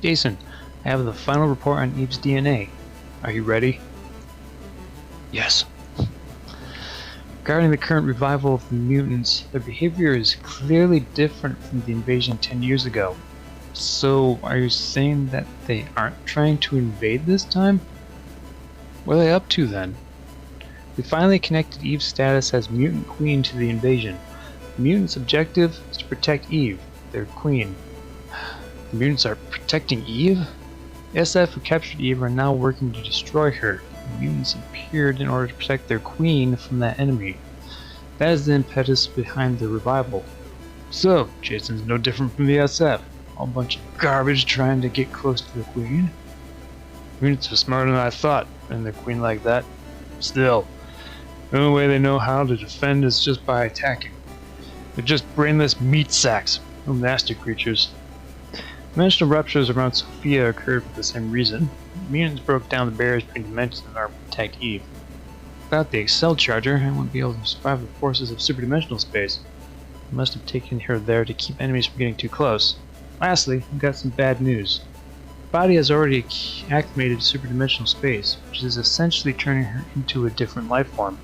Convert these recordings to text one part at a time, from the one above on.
Jason, I have the final report on Eve's DNA. Are you ready? Yes. Regarding the current revival of the mutants, their behavior is clearly different from the invasion 10 years ago. So, are you saying that they aren't trying to invade this time? What are they up to then? We finally connected Eve's status as mutant queen to the invasion. The mutants' objective is to protect Eve, their queen. The mutants are protecting Eve? The SF who captured Eve are now working to destroy her. The mutants appeared in order to protect their queen from that enemy. That is the impetus behind the revival. So, Jason's no different from the SF. A bunch of garbage trying to get close to the queen. Mutants are smarter than I thought, and their queen like that. Still, the only way they know how to defend is just by attacking. They're just brainless meat sacks, no nasty creatures. Dimensional ruptures around Sophia occurred for the same reason. The mutants broke down the barriers between dimensions in order to protect Eve. Without the Excel charger, I wouldn't be able to survive the forces of superdimensional space. I must have taken her there to keep enemies from getting too close. Lastly, I've got some bad news. Her body has already acclimated to superdimensional space, which is essentially turning her into a different life form.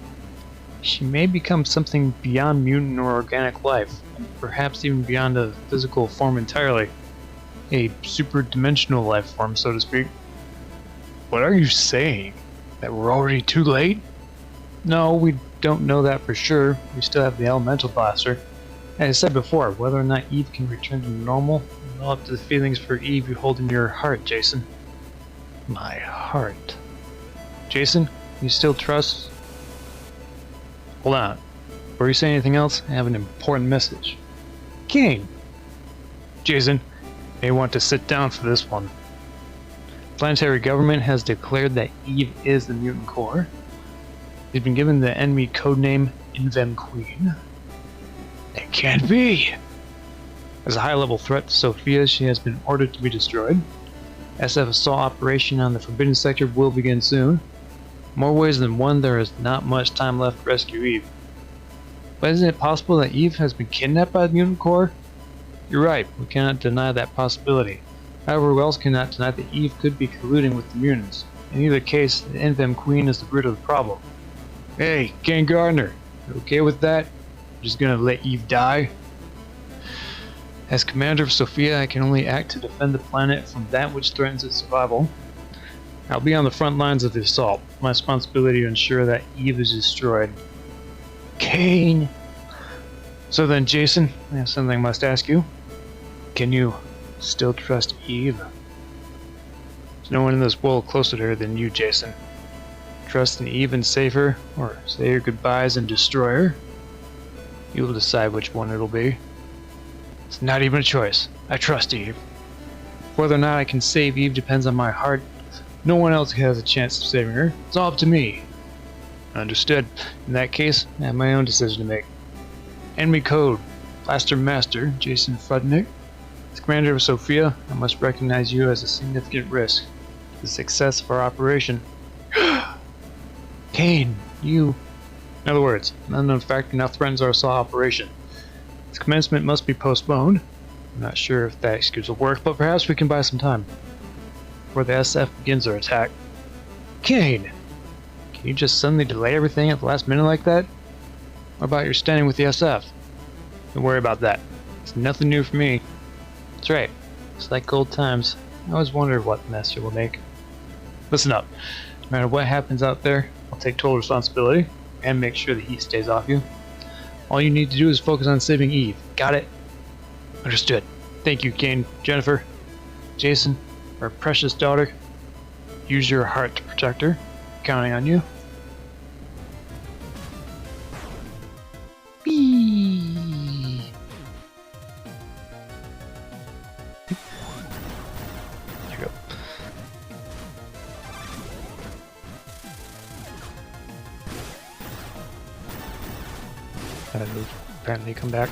She may become something beyond mutant or organic life, and perhaps even beyond a physical form entirely. A superdimensional life form, so to speak. What are you saying? That we're already too late? No, we don't know that for sure. We still have the elemental blaster. As I said before, whether or not Eve can return to normal is all up to the feelings for Eve you hold in your heart, Jason. My heart. Jason, you still trust? Hold on. Before you say anything else, I have an important message. Kane! Jason, you may want to sit down for this one. The planetary government has declared that Eve is the mutant core. They've been given the enemy codename Invem Queen. It can't be! As a high-level threat to Sophia, she has been ordered to be destroyed. SF assault operation on the Forbidden Sector will begin soon. In more ways than one, there is not much time left to rescue Eve. But isn't it possible that Eve has been kidnapped by the mutant core? You're right, we cannot deny that possibility. However, we also cannot deny that Eve could be colluding with the mutants. In either case, the Invem Queen is the root of the problem. Hey, Ken Gardner, you okay with that? Just gonna let Eve die? As commander of Sophia, I can only act to defend the planet from that which threatens its survival. I'll be on the front lines of the assault. My responsibility to ensure that Eve is destroyed. Kane! So then, Jason, I have something I must ask you. Can you still trust Eve? There's no one in this world closer to her than you, Jason. Trust in Eve and save her, or say your goodbyes and destroy her? You will decide which one it'll be. It's not even a choice. I trust Eve. Whether or not I can save Eve depends on my heart. No one else has a chance of saving her. It's all up to me. Understood. In that case, I have my own decision to make. Enemy code. Blaster Master, Jason Frudnick. As commander of Sophia, I must recognize you as a significant risk to the success of our operation. Kane, you... In other words, an unknown factor now threatens our assault operation. Its commencement must be postponed. I'm not sure if that excuse will work, but perhaps we can buy some time before the SF begins their attack. Kane! Can you just suddenly delay everything at the last minute like that? What about your standing with the SF? Don't worry about that. It's nothing new for me. That's right. It's like old times. I always wondered what the Master will make. Listen up. No matter what happens out there, I'll take total responsibility and make sure the heat stays off you. All you need to do is focus on saving Eve. Got it? Understood. Thank you, Kane, Jennifer, Jason, our precious daughter. Use your heart to protect her. Counting on you. Bee. There you go. Apparently come back.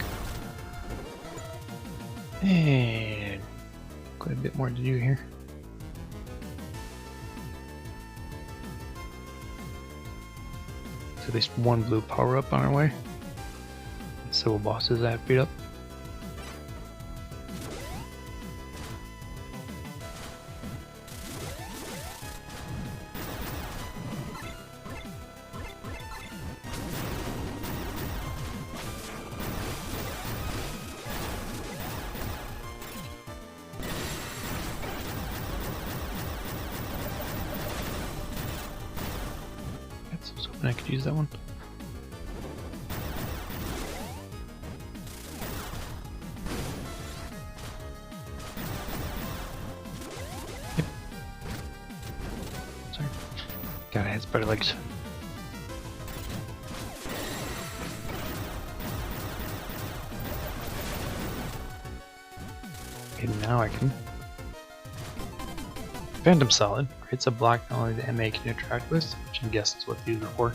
And quite a bit more to do here. At least one blue power up on our way. Civil bosses I have beat up. and I could use that one. Yep. Sorry. God, it has better legs. Okay, now I can. Phantom Solid creates a block not only the MA can interact with, which I guess is what these are for,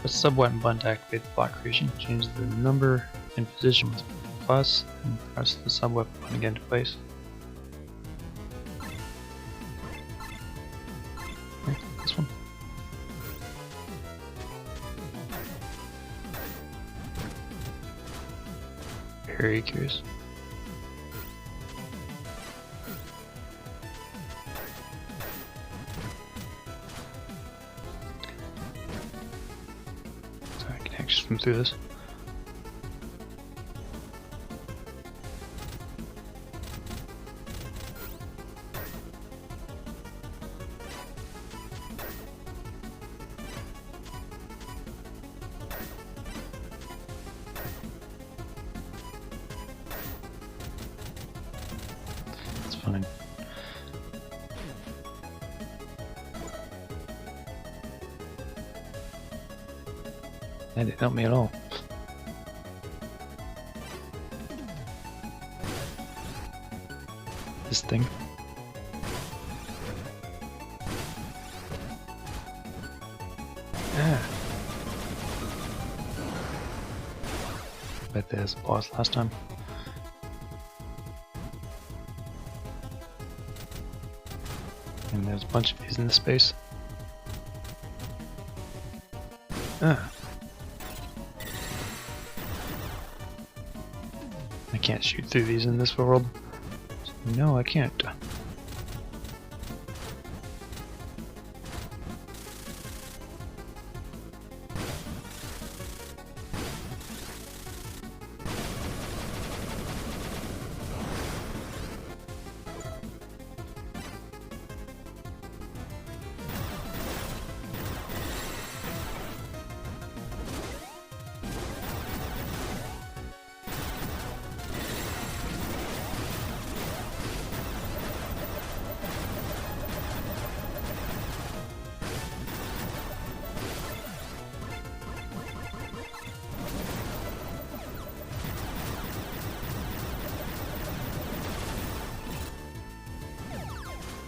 but sub-weapon button to activate the block creation. Change the number and position with plus, and press the sub-weapon button again to place. Okay, this one. Very curious. Swim through this. It's fine. That didn't help me at all. This thing. Yeah. Bet there's a boss last time. And there's a bunch of these in this space. Ah. I can't shoot through these in this world. No, I can't.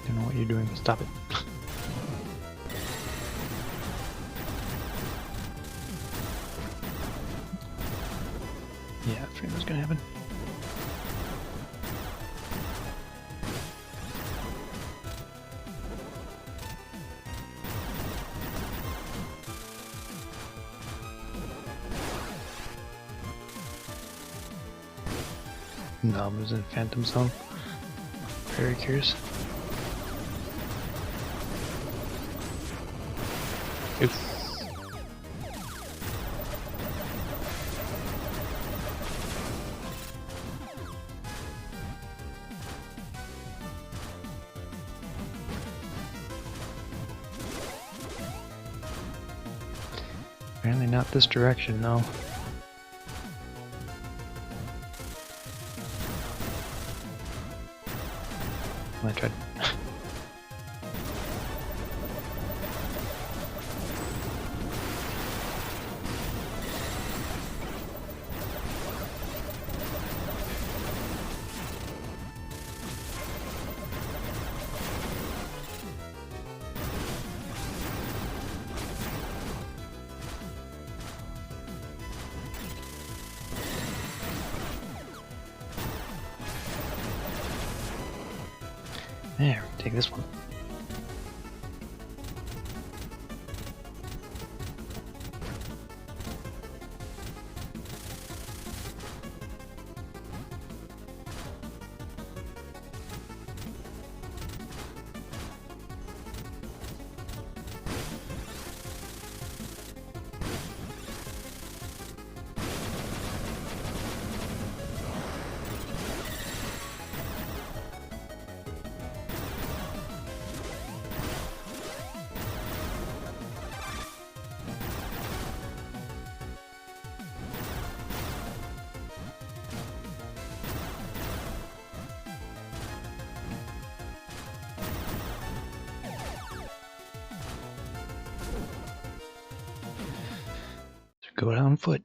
I don't know what you're doing. Stop it. Yeah, I figured it was gonna happen. Nom is in Phantom Zone. Very curious. Oof. Apparently not this direction, no. I tried. There, take this one. Go down foot.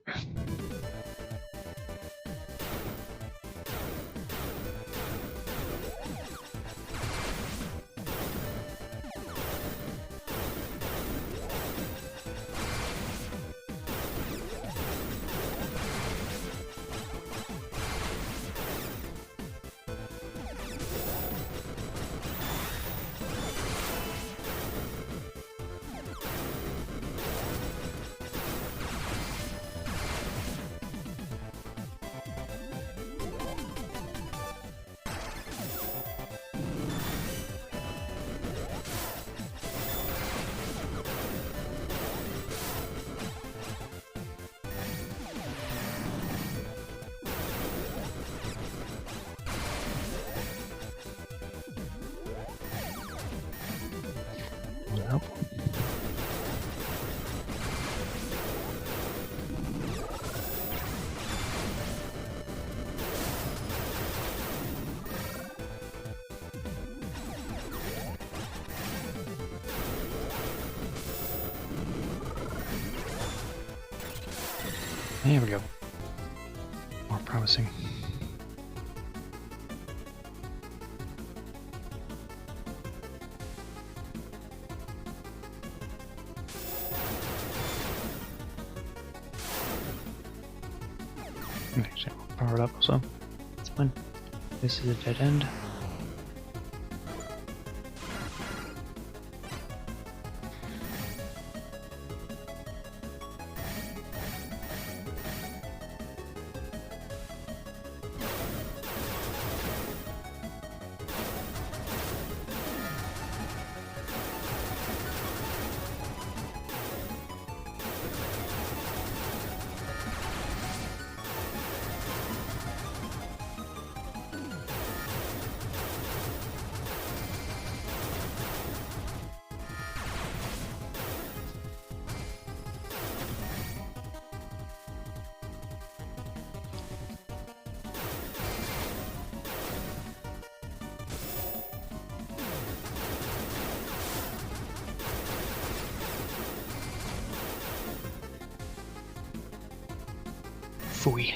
Nope. There we go. More promising. Actually, I'll power it up also. It's fine. This is a dead end. Phooey.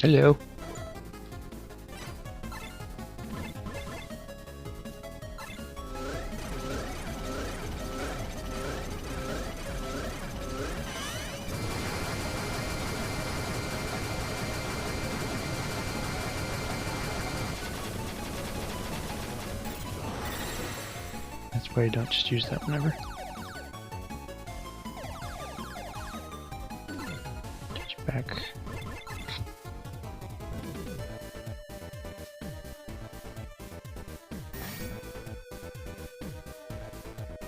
Hello. That's why you don't just use that whenever. Take you back.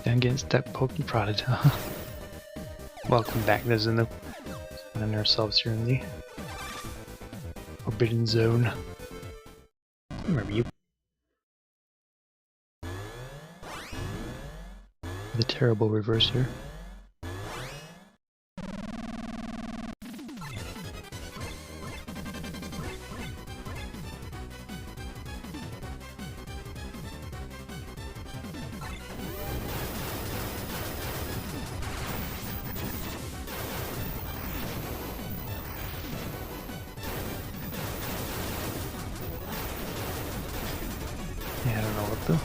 Then getting stuck poking prodded. Welcome back, Nizunu. Finding ourselves here in the Forbidden Zone. I remember you. The terrible reverser. Yeah, I don't know what though.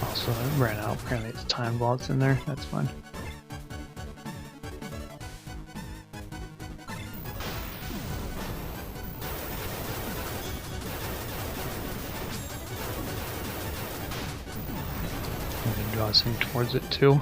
Also, I ran out. Apparently, it's time vaults in there. That's fun. I can draw some towards it too.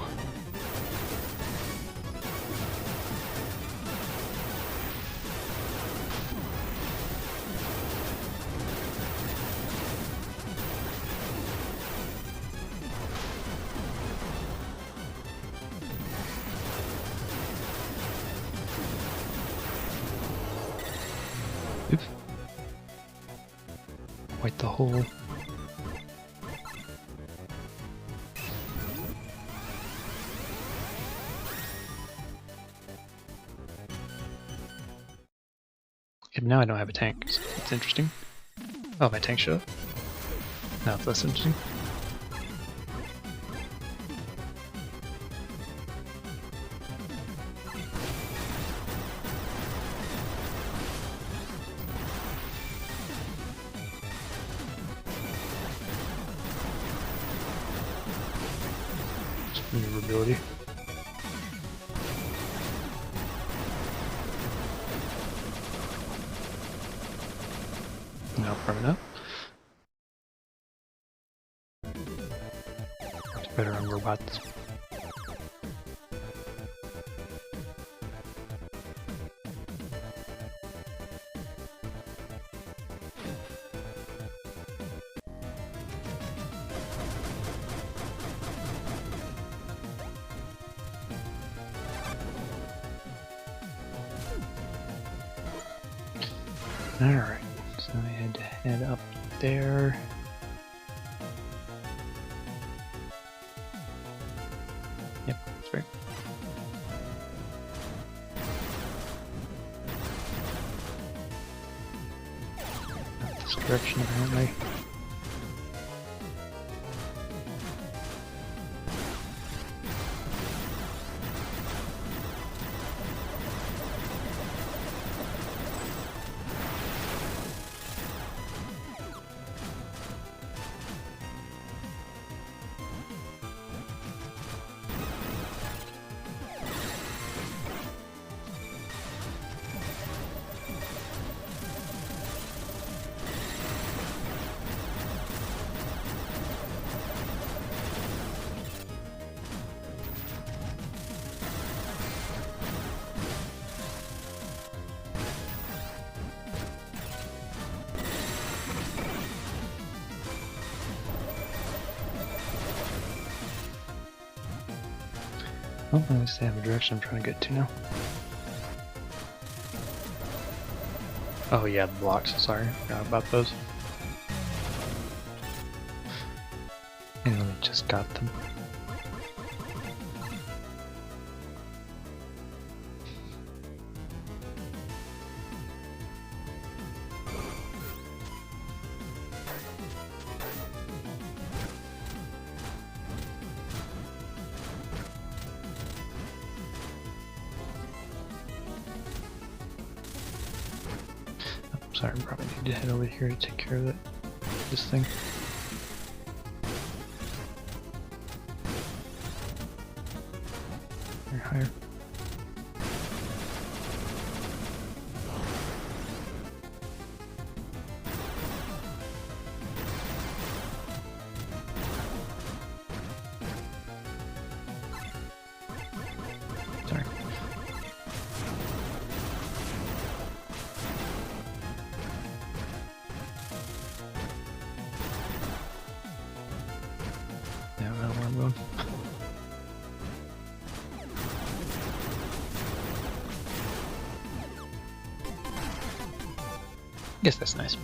White the hole. And now I don't have a tank, so that's interesting. Oh, my tank showed up? Now it's less interesting. Maneuverability. Now permanent. It's better on robots. Alright, so I had to head up there. Yep, that's right. Not this direction, apparently. Well, at least I have a direction I'm trying to get to now. Oh yeah, the blocks, sorry, forgot about those. I only just got them. Sorry, I probably need to head over here to take care of this thing. You're higher. Sorry. Guess that's nice.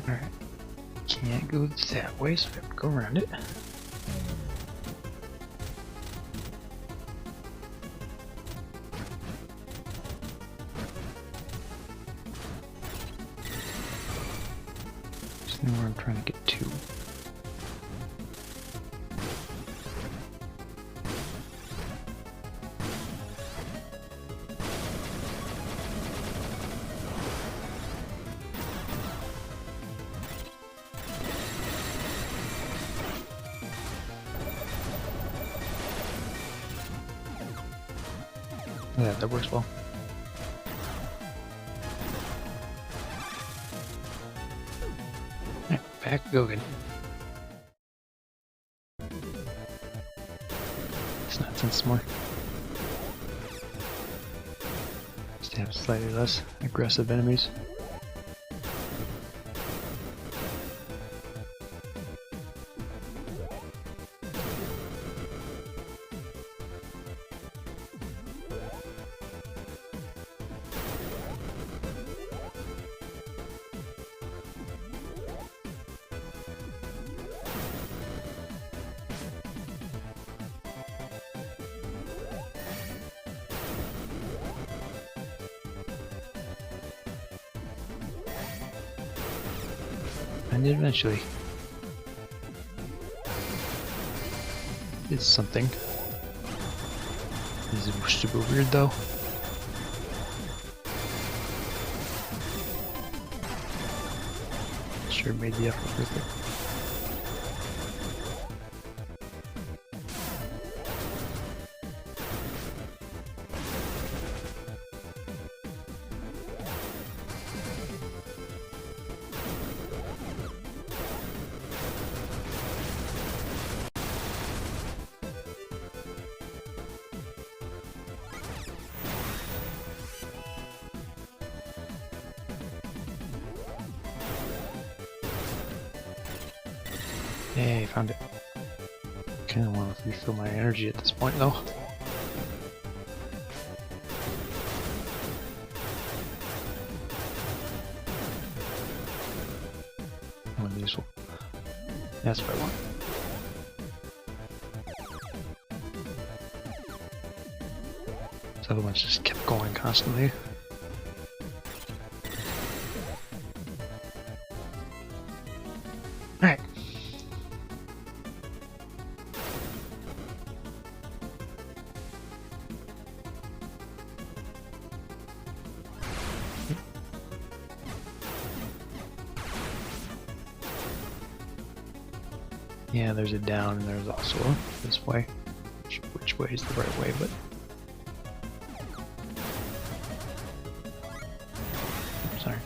Alright. Can't go that way, so I have to go around it. Where I'm trying to get to. Yeah, that works well. Back Gogan. It's not sense more. Just to have slightly less aggressive enemies. find it eventually. It's something. Is it super weird though? Sure made the effort worth it. Hey, found it. Kinda wanna refill my energy at this point though. One of these will... That's what I want. This other one's just kept going constantly. Alright. Yeah, there's a down and there's also a this way. Which way is the right way, but... Oops, sorry.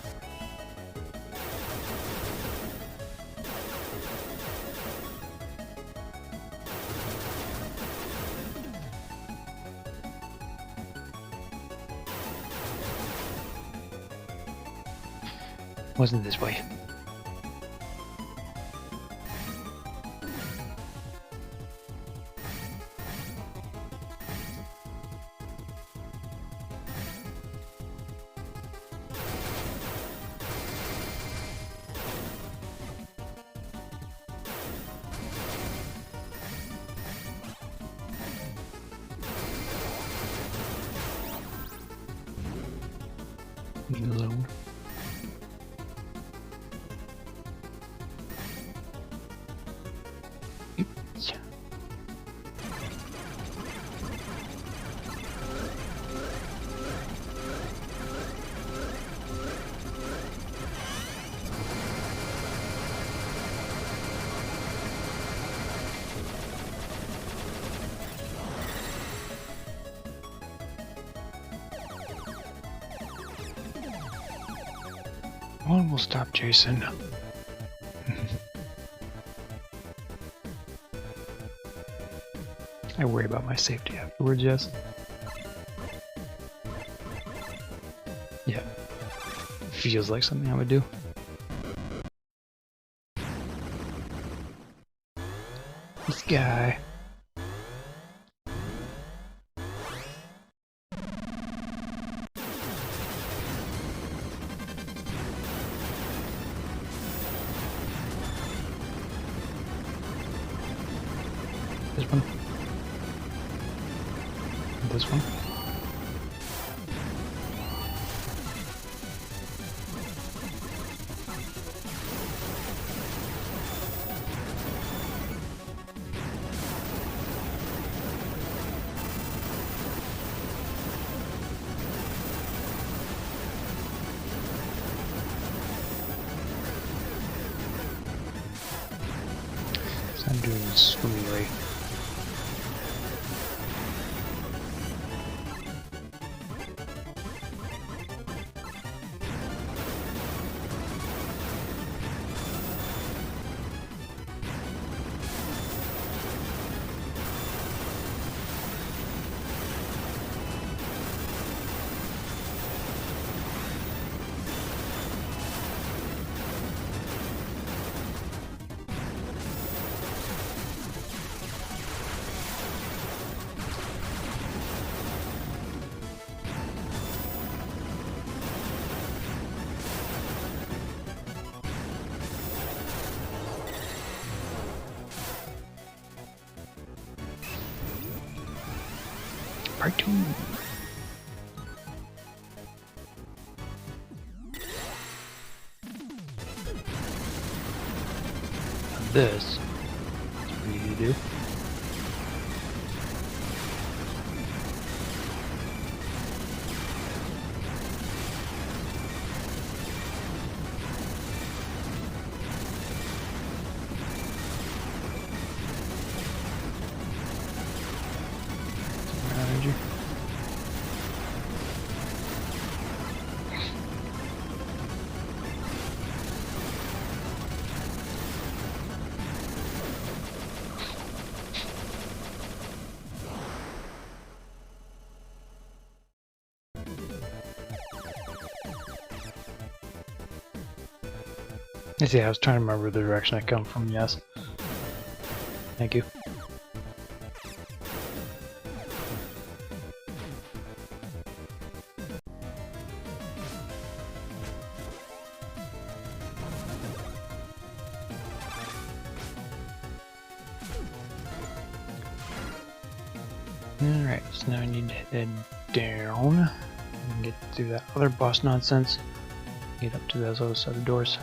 Wasn't this way. Leave me alone. One will stop Jason. I worry about my safety afterwards, yes. Yeah. Feels like something I would do. This guy. This one. This one. So I'm doing swimmingly. Part 2. this. That's what we need to do. Energy. Yeah, I was trying to remember the direction I come from, yes. Thank you. Alright, so now I need to head down and get through that other boss nonsense. Get up to those other set of doors.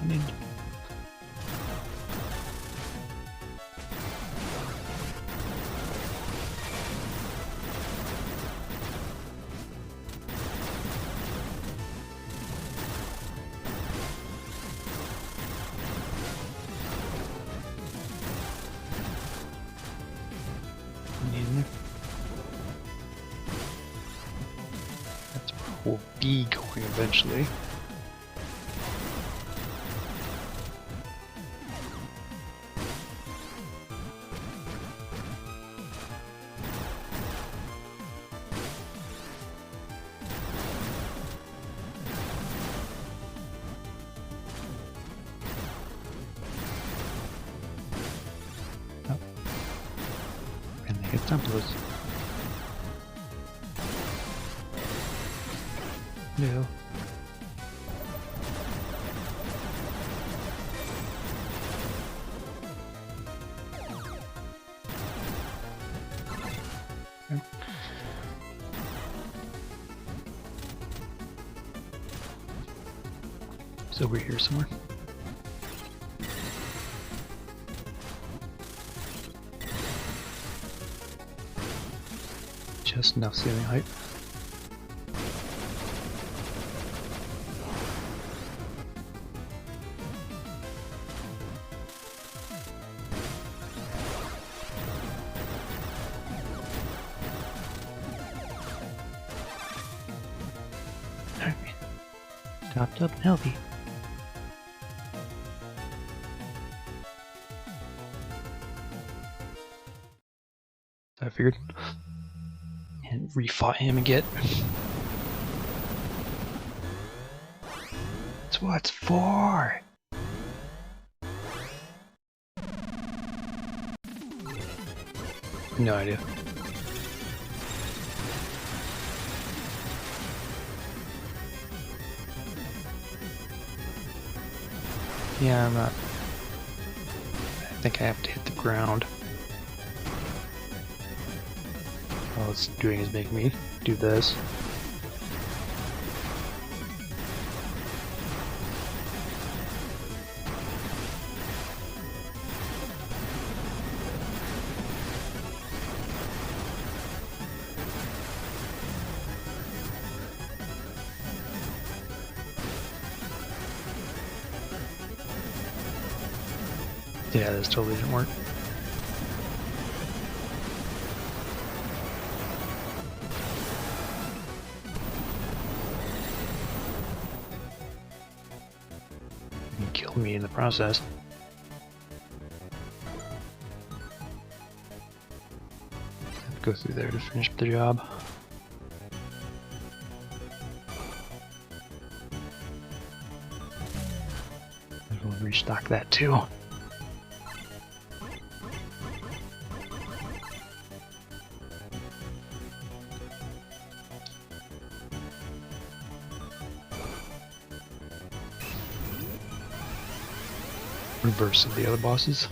Need. That's where we'll be going eventually. Get templates. No. Okay. It's over here somewhere. Just enough ceiling height. Alright. Topped up and healthy. I figured. And refought him again. That's what it's for. No idea. Yeah, I'm not. I think I have to hit the ground. All it's doing is make me do this. Yeah, this totally didn't work. And kill me in the process. Have to go through there to finish the job. We'll restock that too. Reverse of the other bosses.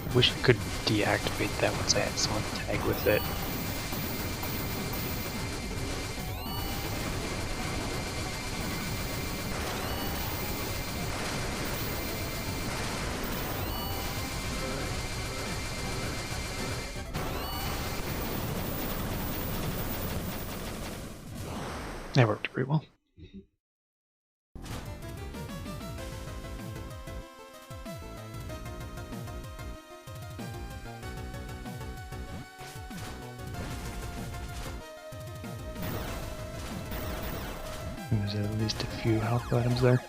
I wish I could deactivate that once I had someone tag with it. That worked pretty well. There's at least a few health items there.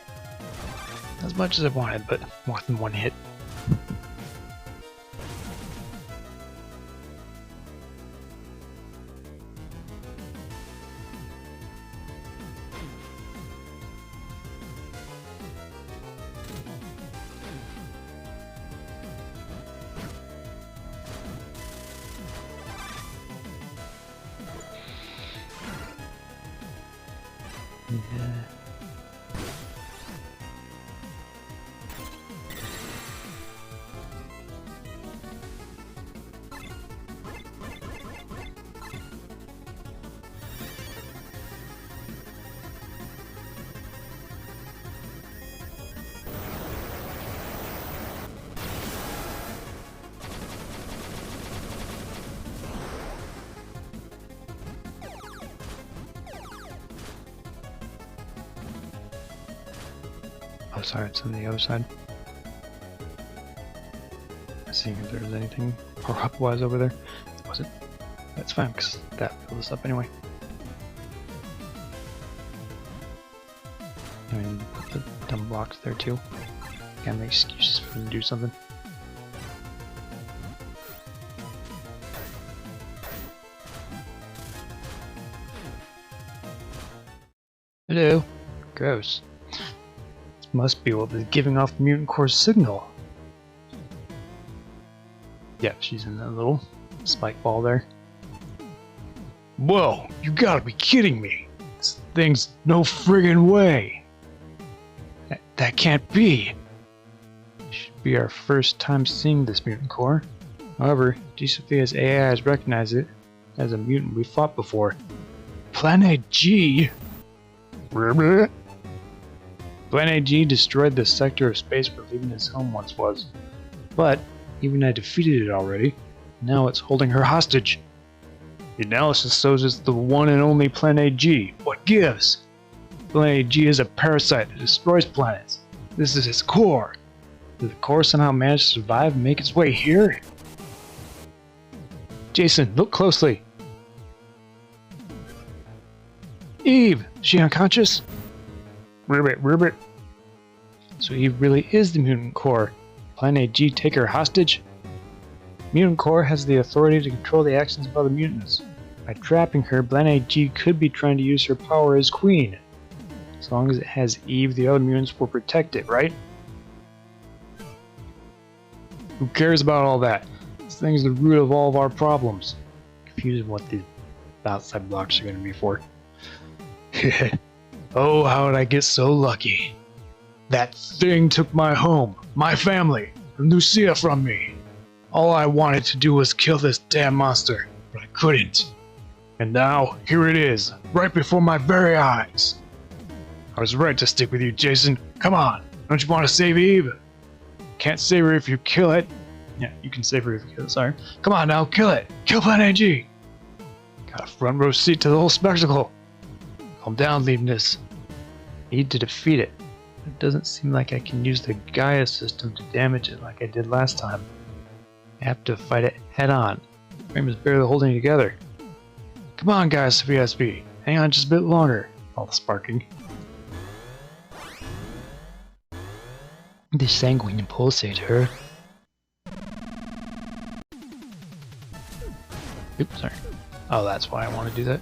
Not as much as I wanted, but more than one hit. Yeah. Oh, sorry, it's on the other side. Seeing if there's anything power-up-wise over there. It wasn't. That's fine, because that filled us up anyway. I mean, put the dumb blocks there too. Can't make excuses for them to do something. Hello. Gross. Must be what is giving off mutant core's signal. Yeah, she's in that little spike ball there. Whoa, you gotta be kidding me. This thing's no friggin' way. That can't be. Should be our first time seeing this mutant core. However, G-Sophia's AI has recognized it as a mutant we fought before. Planade-G? Planade-G destroyed the sector of space where Leaving home once was. But, even I defeated it already, now it's holding her hostage. The analysis shows it's the one and only Planade-G. What gives? Planade-G is a parasite that destroys planets. This is its core. Did the core somehow manage to survive and make its way here? Jason, look closely. Eve, is she unconscious? Ribbit. So Eve really is the mutant core. Planade-G take her hostage? Mutant core has the authority to control the actions of other mutants. By trapping her, Planade-G could be trying to use her power as queen. As long as it has Eve, the other mutants will protect it, right? Who cares about all that? This thing's the root of all of our problems. Confused what the outside blocks are going to be for. Oh, how did I get so lucky? That thing took my home, my family, and Lucia from me. All I wanted to do was kill this damn monster, but I couldn't. And now, here it is, right before my very eyes. I was right to stick with you, Jason. Come on, don't you want to save Eve? Can't save her if you kill it. Yeah, you can save her if you kill it, sorry. Come on now, kill it! Kill Planade-G! Got a front row seat to the whole spectacle. Calm down, Leibniz. Need to defeat it. It doesn't seem like I can use the Gaia system to damage it like I did last time. I have to fight it head on. The frame is barely holding together. Come on, guys, VSB. Hang on just a bit longer. All the sparking. The Sanguine Pulsator. Oops, sorry. Oh, that's why I want to do that.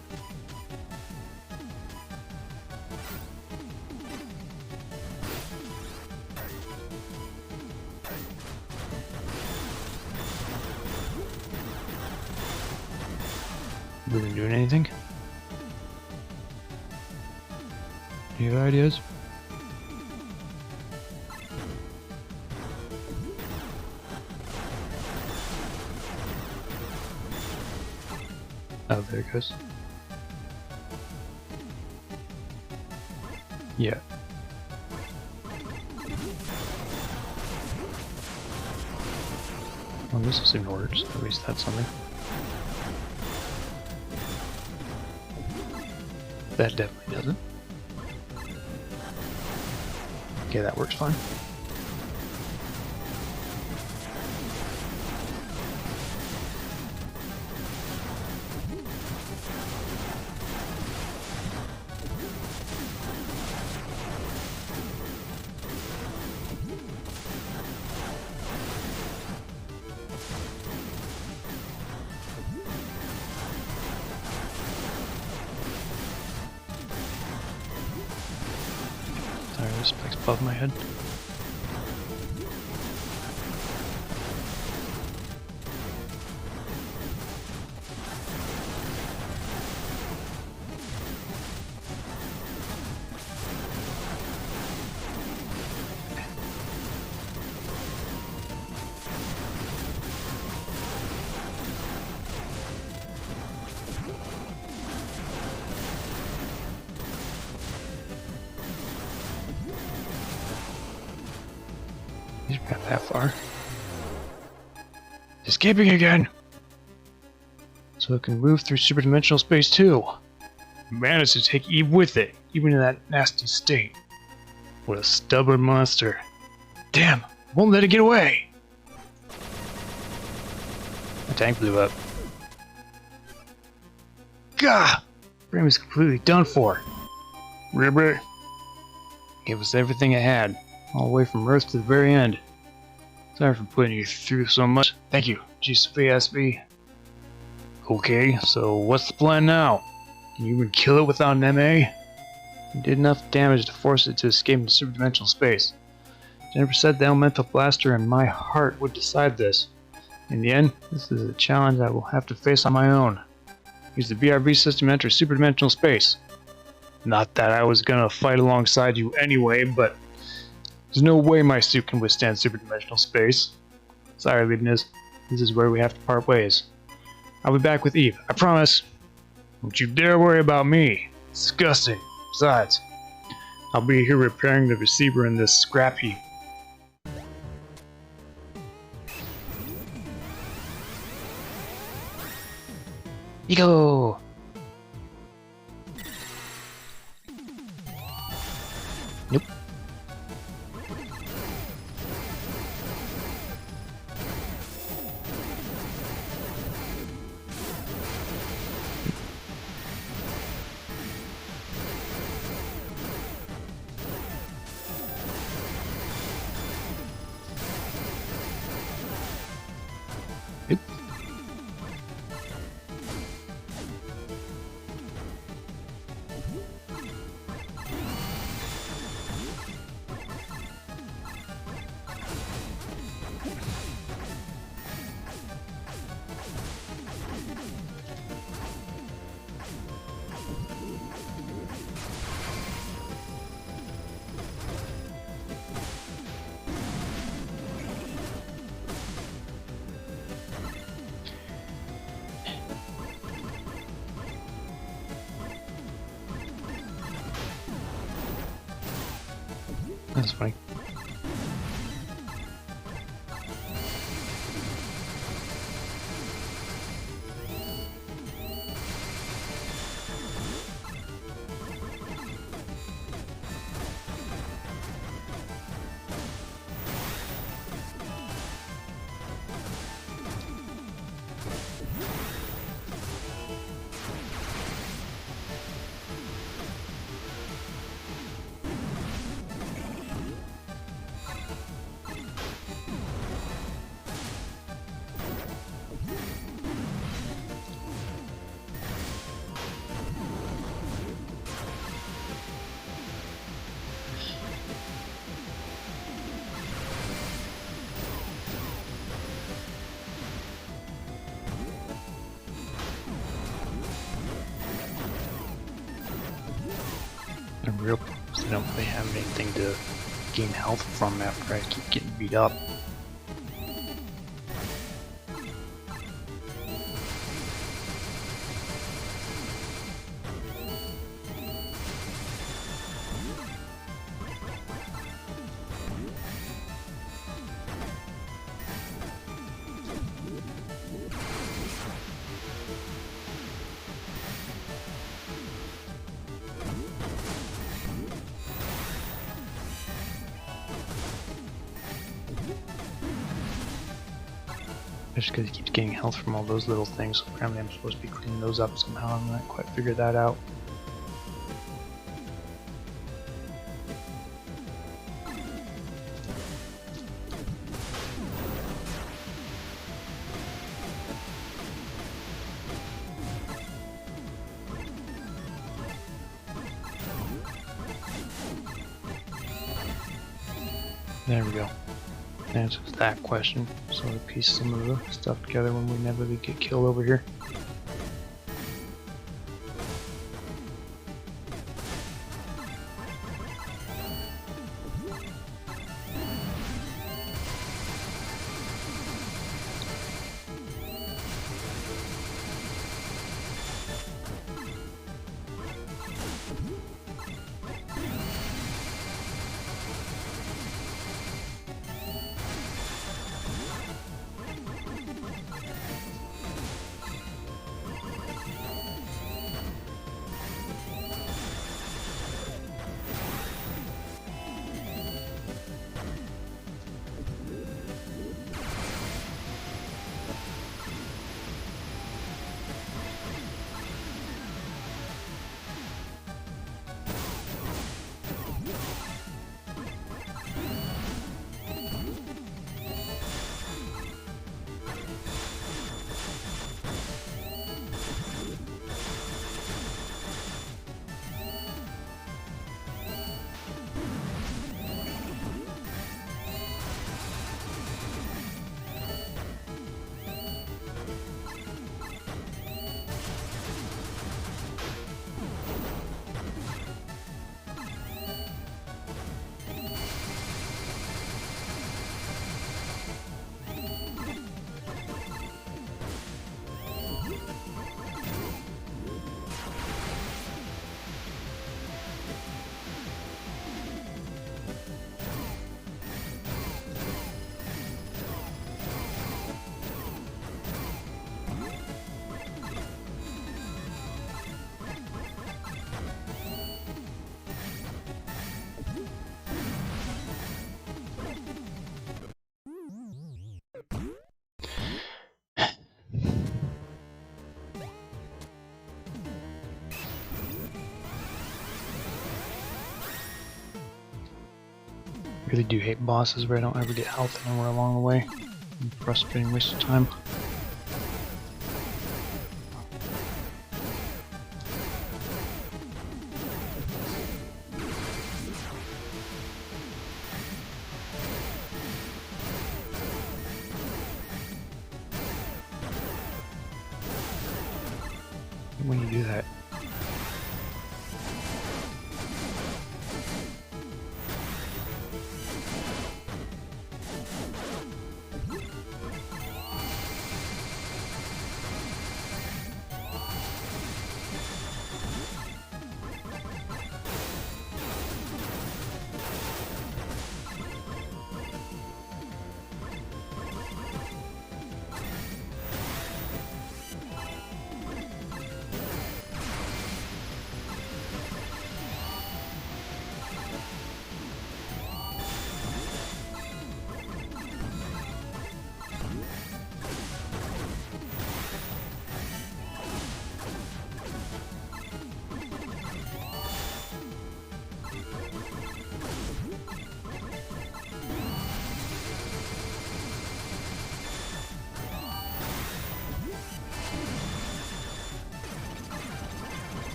Wasn't doing anything. Any other ideas? Oh, there it goes. Yeah. Well, this is in order, so at least that's something. That definitely doesn't. Okay, that works fine. Sorry, this spike's above my head. He's got that far. Escaping again! So it can move through superdimensional space too. Managed to take Eve with it, even in that nasty state. What a stubborn monster. Damn, won't let it get away! My tank blew up. Gah! Frame is completely done for. Ribbit. Gave us everything it had. All the way from Earth to the very end. Sorry for putting you through so much. Thank you, G-Sophia SB. Okay, so what's the plan now? Can you even kill it without an MA? You did enough damage to force it to escape into superdimensional space. Jennifer said the elemental blaster and my heart would decide this. In the end, this is a challenge I will have to face on my own. Use the BRB system to enter superdimensional space. Not that I was gonna fight alongside you anyway, but there's no way my suit can withstand superdimensional space. Sorry, Leibniz. This is where we have to part ways. I'll be back with Eve, I promise. Don't you dare worry about me. It's disgusting. Besides, I'll be here repairing the receiver in this scrap heap. Ego! Nope. Nope. That's funny. And real problems, I don't really have anything to gain health from after I keep getting beat up. Just because he keeps getting health from all those little things, so apparently I'm supposed to be cleaning those up somehow. I'm not quite figured that out. There we go. Answers that question. So we piece some of the stuff together when we never really get killed over here. Really do hate bosses where I don't ever get health anywhere along the way. Frustrating waste of time. When you do that.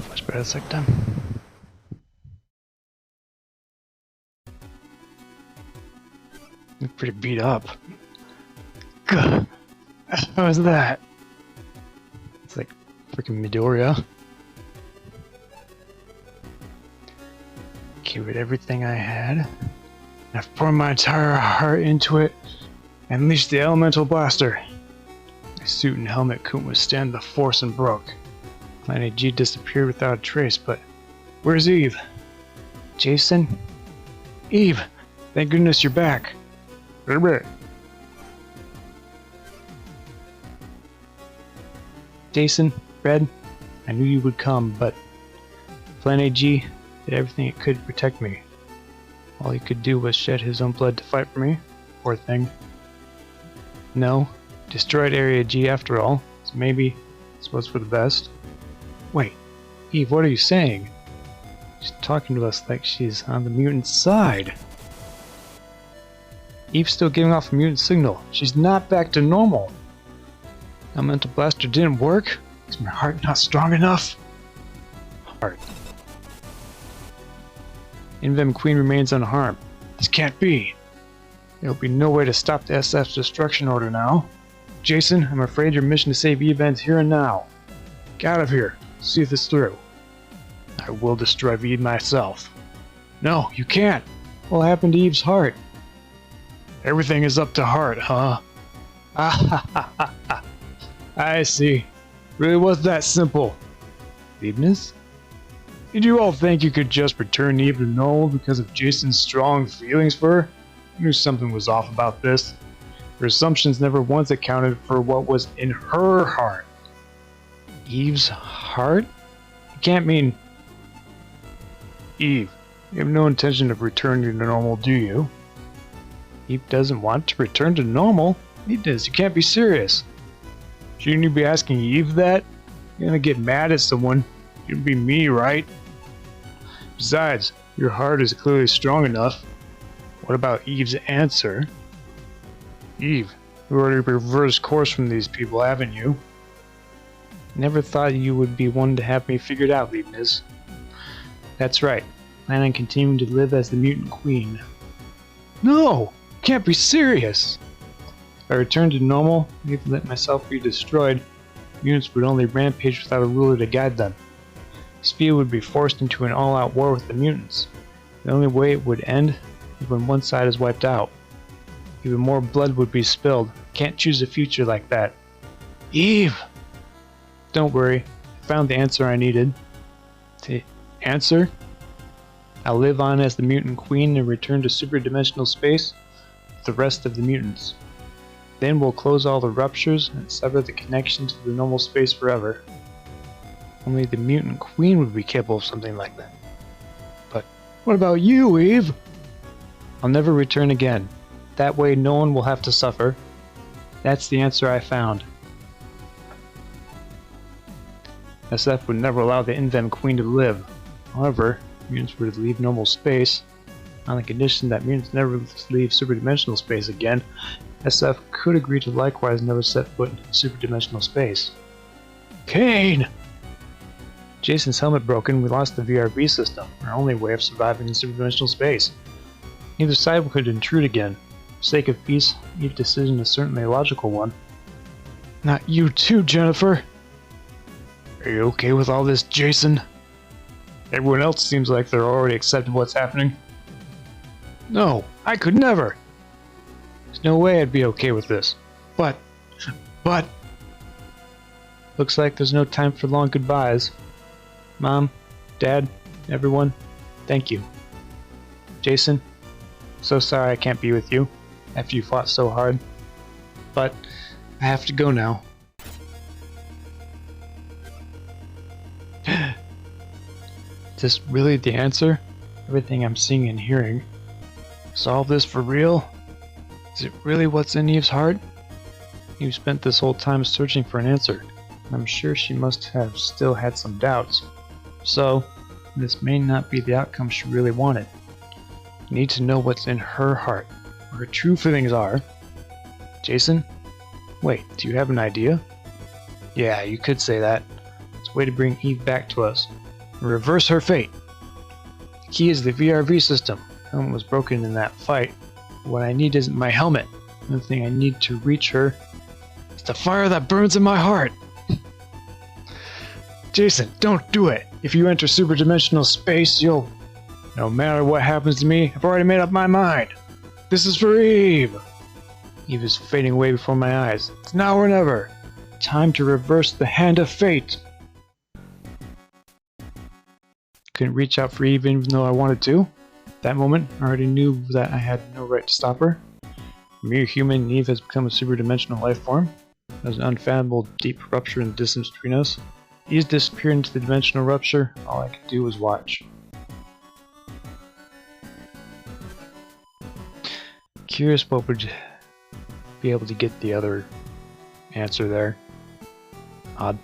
Much better the second time. pretty beat up. Gah. How was that? It's like freaking Midoriya. Gave it everything I had. I've poured my entire heart into it and unleashed the elemental blaster. My suit and helmet couldn't withstand the force and broke. Planade-G disappeared without a trace, but where's Eve? Jason? Eve! Thank goodness you're back. Jason, Red, I knew you would come, but Planade-G did everything it could to protect me. All he could do was shed his own blood to fight for me. Poor thing. No, destroyed Area G after all, so maybe this was for the best. Wait, Eve, what are you saying? She's talking to us like she's on the mutant side. Eve's still giving off a mutant signal. She's not back to normal. Elemental blaster didn't work? Is my heart not strong enough? Heart. Invem Queen remains unharmed. This can't be. There'll be no way to stop the SF's destruction order now. Jason, I'm afraid your mission to save Eve ends here and now. Get out of here. See this through. I will destroy Eve myself. No, you can't. What happened to Eve's heart? Everything is up to heart, huh? Ah ha ha ha ha. I see. Really was that simple. Eveness? Did you all think you could just return Eve to normal because of Jason's strong feelings for her? I knew something was off about this. Her assumptions never once accounted for what was in her heart. Eve's heart? You can't mean... Eve, you have no intention of returning to normal, do you? Eve doesn't want to return to normal? He does. You can't be serious. Shouldn't you be asking Eve that? You're gonna get mad at someone. You'd be me, right? Besides, your heart is clearly strong enough. What about Eve's answer? Eve, you already reversed course from these people, haven't you? Never thought you would be one to have me figured out, Leibniz. That's right. Plan on continuing to live as the mutant queen. No! Can't be serious! If I returned to normal, maybe let myself be destroyed, mutants would only rampage without a ruler to guide them. Sophia would be forced into an all-out war with the mutants. The only way it would end is when one side is wiped out. Even more blood would be spilled. Can't choose a future like that. Eve! Don't worry, I found the answer I needed. The answer? I'll live on as the mutant queen and return to superdimensional space with the rest of the mutants. Then we'll close all the ruptures and sever the connection to the normal space forever. Only the mutant queen would be capable of something like that. But what about you, Eve? I'll never return again. That way no one will have to suffer. That's the answer I found. SF would never allow the Invem Queen to live. However, mutants were to leave normal space. On the condition that mutants never leave superdimensional space again, SF could agree to likewise never set foot in superdimensional space. Kane! Jason's helmet broken, we lost the VRB system, our only way of surviving in superdimensional space. Neither side could intrude again. For the sake of peace, each decision is certainly a logical one. Not you too, Jennifer! Are you okay with all this, Jason? Everyone else seems like they're already accepting what's happening. No, I could never! There's no way I'd be okay with this. But... Looks like there's no time for long goodbyes. Mom, Dad, everyone, thank you. Jason, so sorry I can't be with you after you fought so hard. But I have to go now. Is this really the answer? Everything I'm seeing and hearing. Solve this for real? Is it really what's in Eve's heart? Eve spent this whole time searching for an answer. I'm sure she must have still had some doubts. So, this may not be the outcome she really wanted. I need to know what's in her heart, what her true feelings are. Jason? Wait, do you have an idea? Yeah, you could say that. It's a way to bring Eve back to us and reverse her fate. The key is the VRV system. The helmet was broken in that fight. What I need isn't my helmet. The thing I need to reach her is the fire that burns in my heart. Jason, don't do it! If you enter superdimensional space, you'll... No matter what happens to me, I've already made up my mind. This is for Eve! Eve is fading away before my eyes. It's now or never. Time to reverse the hand of fate. Couldn't reach out for Eve even though I wanted to. That moment, I already knew that I had no right to stop her. A mere human, Eve has become a superdimensional life form. There's an unfathomable deep rupture in the distance between us. Eve's disappeared into the dimensional rupture. All I could do was watch. Curious what would be able to get the other answer there. Odd.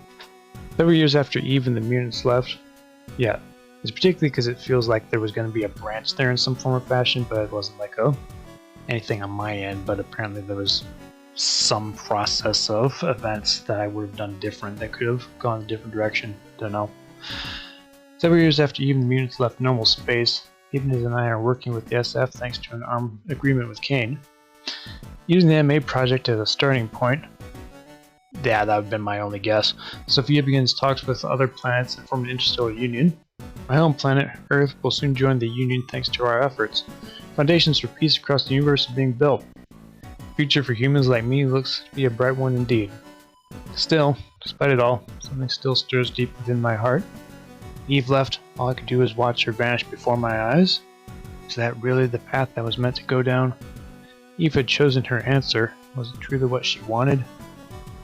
Several years after Eve and the mutants left. Yeah, it's particularly because it feels like there was going to be a branch there in some form or fashion, but it wasn't like, oh, anything on my end, but apparently there was some process of events that I would have done different that could have gone a different direction. Don't know. Several years after Eve and the mutants left normal space, Even and I are working with the SF thanks to an armed agreement with Kane. Using the MA project as a starting point, yeah, that would have been my only guess. Sophia begins talks with other planets and form an interstellar union. My home planet, Earth, will soon join the union thanks to our efforts. Foundations for peace across the universe are being built. The future for humans like me looks to be a bright one indeed. Still, despite it all, something still stirs deep within my heart. Eve left, all I could do was watch her vanish before my eyes. Is that really the path I was meant to go down? Eve had chosen her answer. Was it truly what she wanted?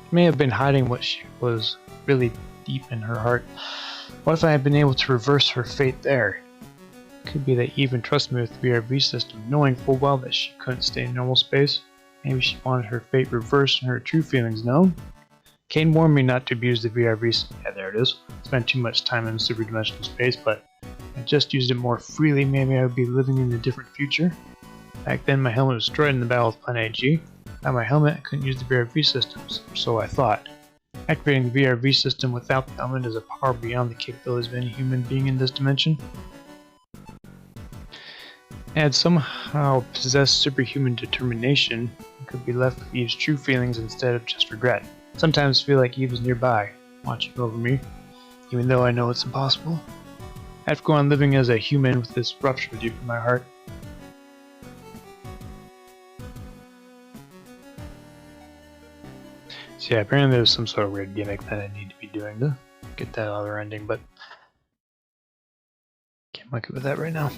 She may have been hiding what she was really deep in her heart. What if I had been able to reverse her fate there? It could be that Eve entrusted me with the VRV system, knowing full well that she couldn't stay in normal space. Maybe she wanted her fate reversed and her true feelings known. Kane warned me not to abuse the VRV system. Yeah, there it is. Spent too much time in superdimensional space, but if I just used it more freely, maybe I would be living in a different future. Back then, my helmet was destroyed in the battle with Planade-G. Without my helmet, I couldn't use the VRV systems, or so I thought. Activating the VRV system without the helmet is a power beyond the capabilities of any human being in this dimension. I had somehow possessed superhuman determination and could be left with Eve's true feelings instead of just regret. Sometimes I feel like Eve is nearby, watching over me, even though I know it's impossible. I have to go on living as a human with this rupture deep in my heart. So yeah, apparently there's some sort of weird gimmick that I need to be doing to get that other ending, but can't monkey with that right now.